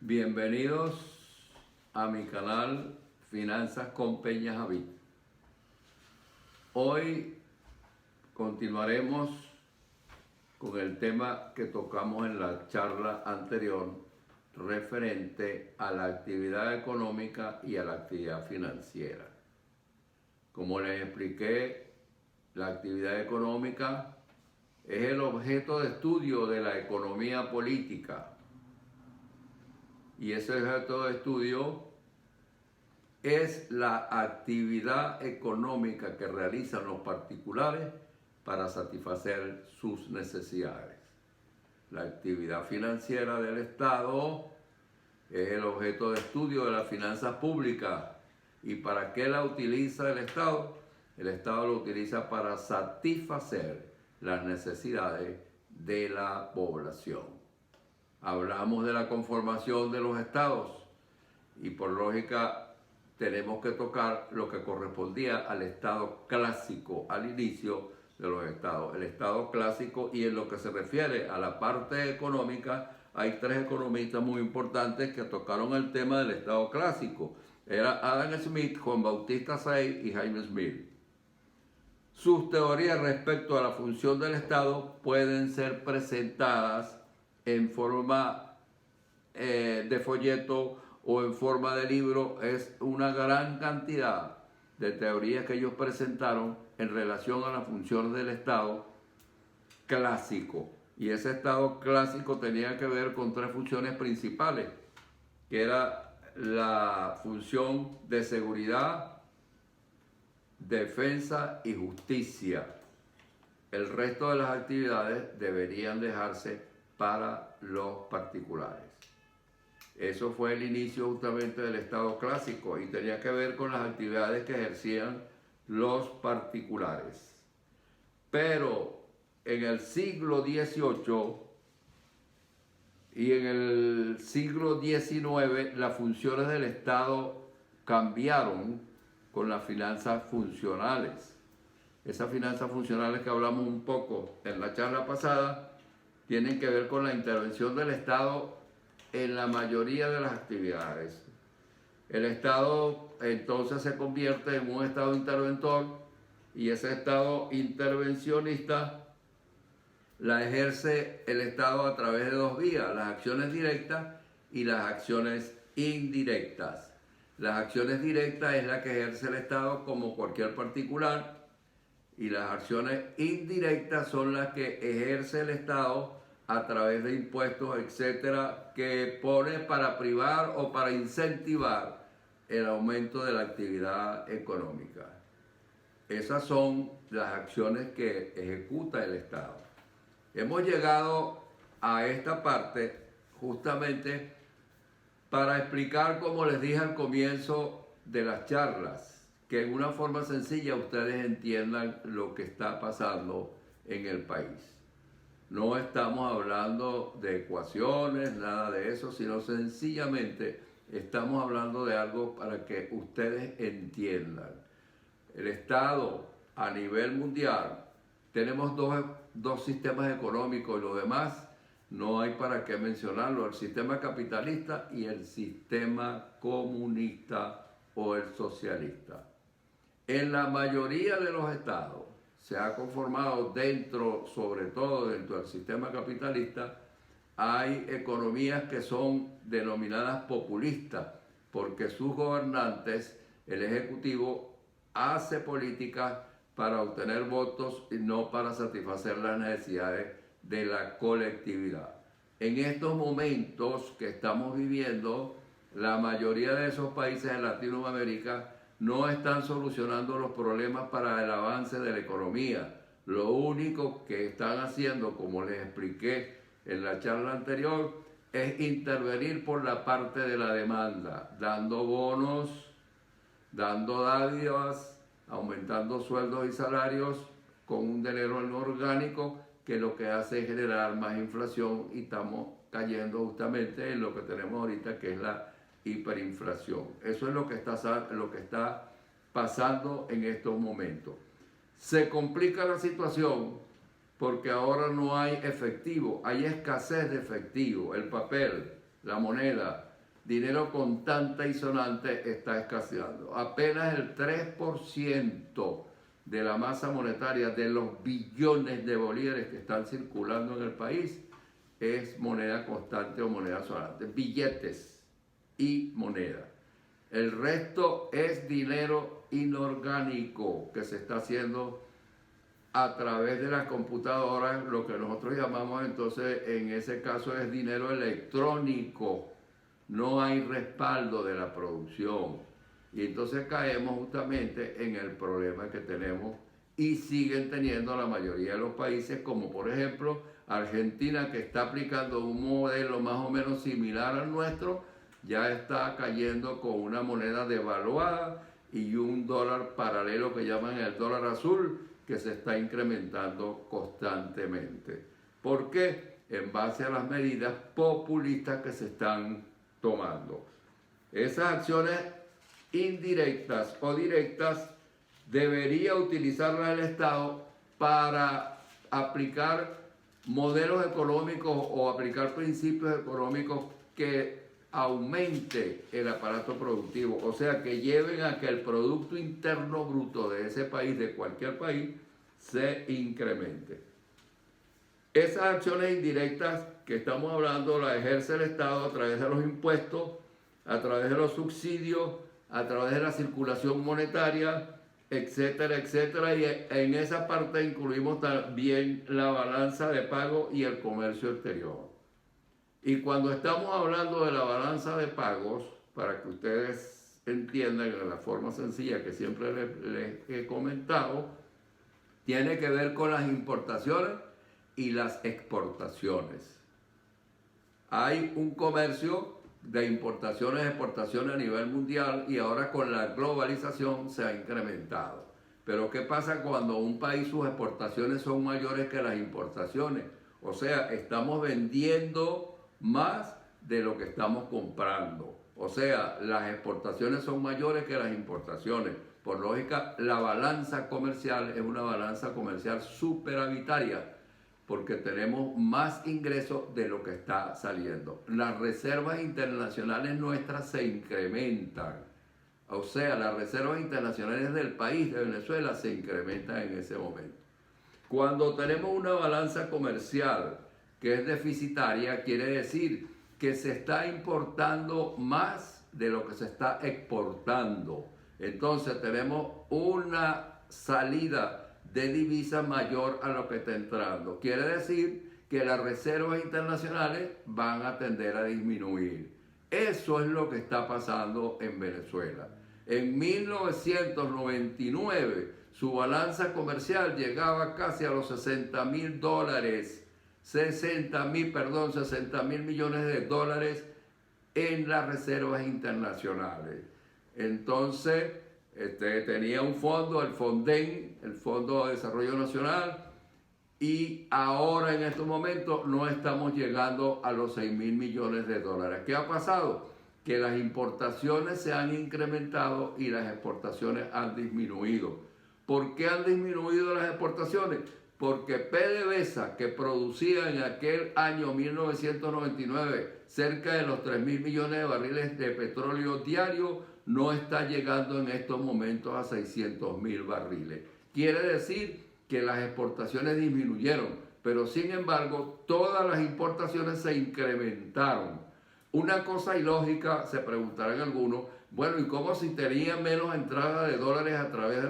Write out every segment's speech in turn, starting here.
Bienvenidos a mi canal Finanzas con Peña Javid. Hoy continuaremos con el tema que tocamos en la charla anterior referente a la actividad económica y a la actividad financiera. Como les expliqué, la actividad económica es el objeto de estudio de la economía política. Y ese objeto de estudio es la actividad económica que realizan los particulares para satisfacer sus necesidades. La actividad financiera del Estado es el objeto de estudio de las finanzas públicas. ¿Y para qué la utiliza el Estado? El Estado lo utiliza para satisfacer las necesidades de la población. Hablamos de la conformación de los estados y por lógica tenemos que tocar lo que correspondía al estado clásico, al inicio de los estados. El estado clásico, y en lo que se refiere a la parte económica, hay tres economistas muy importantes que tocaron el tema del estado clásico. Era Adam Smith, Juan Bautista Say y Jaime Smith. Sus teorías respecto a la función del estado pueden ser presentadas en forma de folleto o en forma de libro. Es una gran cantidad de teorías que ellos presentaron en relación a las funciones del Estado clásico. Y ese Estado clásico tenía que ver con tres funciones principales, que era la función de seguridad, defensa y justicia. El resto de las actividades deberían dejarse para los particulares. Eso fue el inicio justamente del Estado clásico y tenía que ver con las actividades que ejercían los particulares. Pero en el siglo XVIII y en el siglo XIX las funciones del Estado cambiaron con las finanzas funcionales. Esas finanzas funcionales que hablamos un poco en la charla pasada tienen que ver con la intervención del Estado en la mayoría de las actividades. El Estado entonces se convierte en un Estado interventor y ese Estado intervencionista la ejerce el Estado a través de dos vías, las acciones directas y las acciones indirectas. Las acciones directas es la que ejerce el Estado como cualquier particular y las acciones indirectas son las que ejerce el Estado a través de impuestos, etcétera, que pone para privar o para incentivar el aumento de la actividad económica. Esas son las acciones que ejecuta el Estado. Hemos llegado a esta parte justamente para explicar, como les dije al comienzo de las charlas, que en una forma sencilla ustedes entiendan lo que está pasando en el país. No estamos hablando de ecuaciones, nada de eso, sino sencillamente estamos hablando de algo para que ustedes entiendan. El Estado a nivel mundial, tenemos dos sistemas económicos y lo demás no hay para qué mencionarlo, el sistema capitalista y el sistema comunista o el socialista. En la mayoría de los estados se ha conformado sobre todo dentro del sistema capitalista, hay economías que son denominadas populistas, porque sus gobernantes, el Ejecutivo, hace políticas para obtener votos y no para satisfacer las necesidades de la colectividad. En estos momentos que estamos viviendo, la mayoría de esos países de Latinoamérica no están solucionando los problemas para el avance de la economía. Lo único que están haciendo, como les expliqué en la charla anterior, es intervenir por la parte de la demanda, dando bonos, dando dádivas, aumentando sueldos y salarios con un dinero no orgánico que lo que hace es generar más inflación y estamos cayendo justamente en lo que tenemos ahorita, que es la hiperinflación. Eso es lo que está pasando en estos momentos. Se complica la situación porque ahora no hay efectivo, hay escasez de efectivo, el papel, la moneda, dinero contante y sonante está escaseando. Apenas el 3% de la masa monetaria de los billones de bolívares que están circulando en el país es moneda constante o moneda sonante, billetes y moneda. El resto es dinero inorgánico que se está haciendo a través de las computadoras, lo que nosotros llamamos entonces, en ese caso, es dinero electrónico. No hay respaldo de la producción. Y entonces caemos justamente en el problema que tenemos y siguen teniendo la mayoría de los países, como por ejemplo Argentina, que está aplicando un modelo más o menos similar al nuestro, ya está cayendo con una moneda devaluada y un dólar paralelo que llaman el dólar azul, que se está incrementando constantemente. ¿Por qué? En base a las medidas populistas que se están tomando. Esas acciones indirectas o directas debería utilizarlas el Estado para aplicar modelos económicos o aplicar principios económicos que aumente el aparato productivo, o sea, que lleven a que el Producto Interno Bruto de ese país, de cualquier país, se incremente. Esas acciones indirectas que estamos hablando las ejerce el Estado a través de los impuestos, a través de los subsidios, a través de la circulación monetaria, etcétera, etcétera, y en esa parte incluimos también la balanza de pago y el comercio exterior. Y cuando estamos hablando de la balanza de pagos, para que ustedes entiendan de la forma sencilla que siempre les he comentado, tiene que ver con las importaciones y las exportaciones. Hay un comercio de importaciones y exportaciones a nivel mundial y ahora con la globalización se ha incrementado. Pero ¿qué pasa cuando un país sus exportaciones son mayores que las importaciones? O sea, estamos vendiendo más de lo que estamos comprando. O sea, las exportaciones son mayores que las importaciones. Por lógica, la balanza comercial es una balanza comercial superavitaria porque tenemos más ingresos de lo que está saliendo. Las reservas internacionales nuestras se incrementan. O sea, las reservas internacionales del país, de Venezuela, se incrementan en ese momento. Cuando tenemos una balanza comercial que es deficitaria, quiere decir que se está importando más de lo que se está exportando. Entonces tenemos una salida de divisa mayor a lo que está entrando. Quiere decir que las reservas internacionales van a tender a disminuir. Eso es lo que está pasando en Venezuela. En 1999 su balanza comercial llegaba casi a los $60.000. 60 mil millones de dólares en las reservas internacionales. Entonces, tenía un fondo, el FONDEN, el Fondo de Desarrollo Nacional, y ahora en estos momentos no estamos llegando a los 6.000 millones de dólares. ¿Qué ha pasado? Que las importaciones se han incrementado y las exportaciones han disminuido. ¿Por qué han disminuido las exportaciones? Porque PDVSA, que producía en aquel año 1999 cerca de los 3.000 millones de barriles de petróleo diario, no está llegando en estos momentos a 600.000 barriles. Quiere decir que las exportaciones disminuyeron, pero sin embargo todas las importaciones se incrementaron. Una cosa ilógica, se preguntarán algunos, bueno, ¿y cómo si tenían menos entrada de dólares a través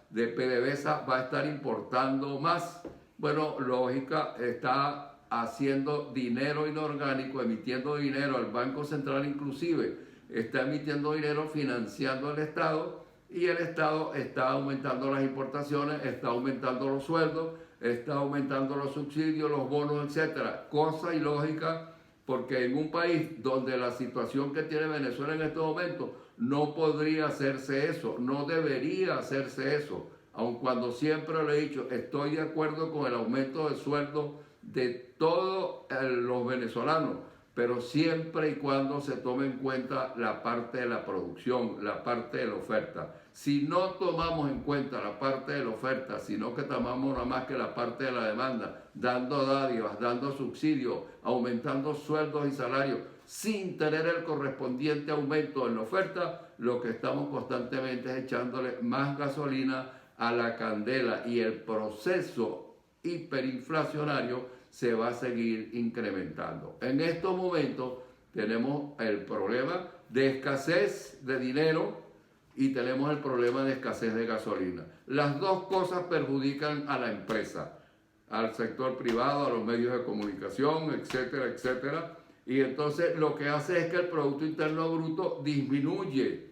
de PDVSA va a estar importando más? Bueno, lógica, está haciendo dinero inorgánico, emitiendo dinero, al Banco Central inclusive está emitiendo dinero, financiando al Estado, y el Estado está aumentando las importaciones, está aumentando los sueldos, está aumentando los subsidios, los bonos, etcétera. Cosa ilógica, porque en un país donde la situación que tiene Venezuela en este momento no podría hacerse eso, no debería hacerse eso, aun cuando siempre le he dicho, estoy de acuerdo con el aumento de sueldo de todos los venezolanos, pero siempre y cuando se tome en cuenta la parte de la producción, la parte de la oferta. Si no tomamos en cuenta la parte de la oferta, sino que tomamos nada más que la parte de la demanda, dando dádivas, dando subsidios, aumentando sueldos y salarios, sin tener el correspondiente aumento en la oferta, lo que estamos constantemente es echándole más gasolina a la candela y el proceso hiperinflacionario se va a seguir incrementando. En estos momentos tenemos el problema de escasez de dinero y tenemos el problema de escasez de gasolina. Las dos cosas perjudican a la empresa, al sector privado, a los medios de comunicación, etcétera, etcétera. Y entonces lo que hace es que el Producto Interno Bruto disminuye.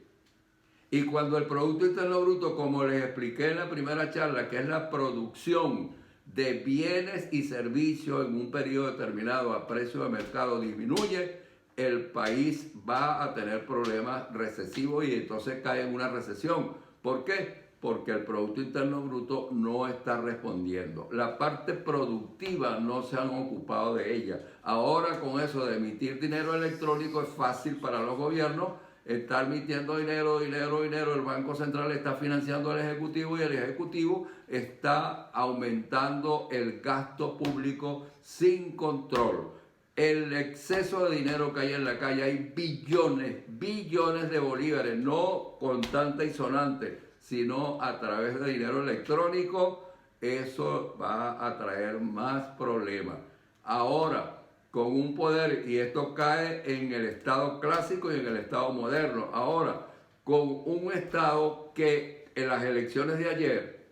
Y cuando el Producto Interno Bruto, como les expliqué en la primera charla, que es la producción de bienes y servicios en un periodo determinado a precio de mercado, disminuye, el país va a tener problemas recesivos y entonces cae en una recesión. ¿Por qué? Porque el Producto Interno Bruto no está respondiendo. La parte productiva no se han ocupado de ella. Ahora con eso de emitir dinero electrónico es fácil para los gobiernos. Está emitiendo dinero. El Banco Central está financiando al Ejecutivo y el Ejecutivo está aumentando el gasto público sin control. El exceso de dinero que hay en la calle, hay billones de bolívares, no contante y sonante, sino a través de dinero electrónico. Eso va a traer más problemas. Ahora, con un poder, y esto cae en el Estado clásico y en el Estado moderno, ahora, con un Estado que en las elecciones de ayer,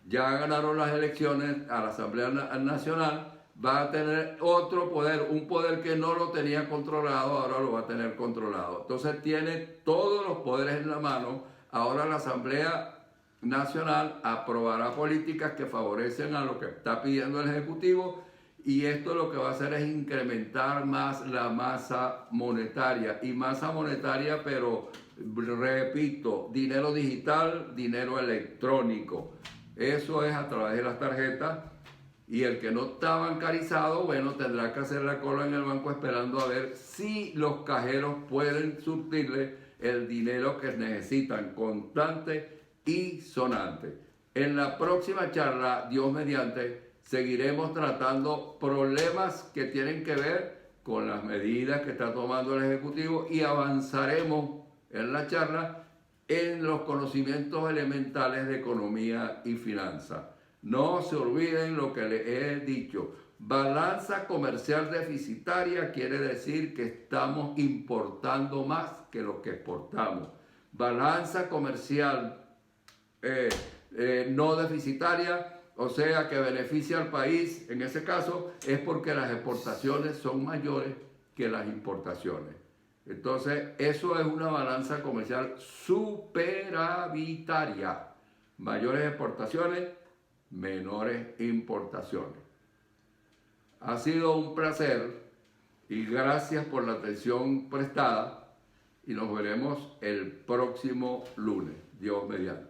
ya ganaron las elecciones a la Asamblea Nacional, va a tener otro poder, un poder que no lo tenía controlado, ahora lo va a tener controlado. Entonces tiene todos los poderes en la mano. Ahora la Asamblea Nacional aprobará políticas que favorecen a lo que está pidiendo el Ejecutivo, y esto lo que va a hacer es incrementar más la masa monetaria. Y masa monetaria, pero repito, dinero digital, dinero electrónico. Eso es a través de las tarjetas. Y el que no está bancarizado, bueno, tendrá que hacer la cola en el banco esperando a ver si los cajeros pueden surtirle el dinero que necesitan, contante y sonante. En la próxima charla, Dios mediante, seguiremos tratando problemas que tienen que ver con las medidas que está tomando el Ejecutivo y avanzaremos en la charla en los conocimientos elementales de economía y finanzas. No se olviden lo que les he dicho. Balanza comercial deficitaria quiere decir que estamos importando más que lo que exportamos. Balanza comercial no deficitaria, o sea que beneficia al país, en ese caso es porque las exportaciones son mayores que las importaciones. Entonces eso es una balanza comercial superavitaria. Mayores exportaciones, menores importaciones. Ha sido un placer y gracias por la atención prestada, y nos veremos el próximo lunes, Dios mediante.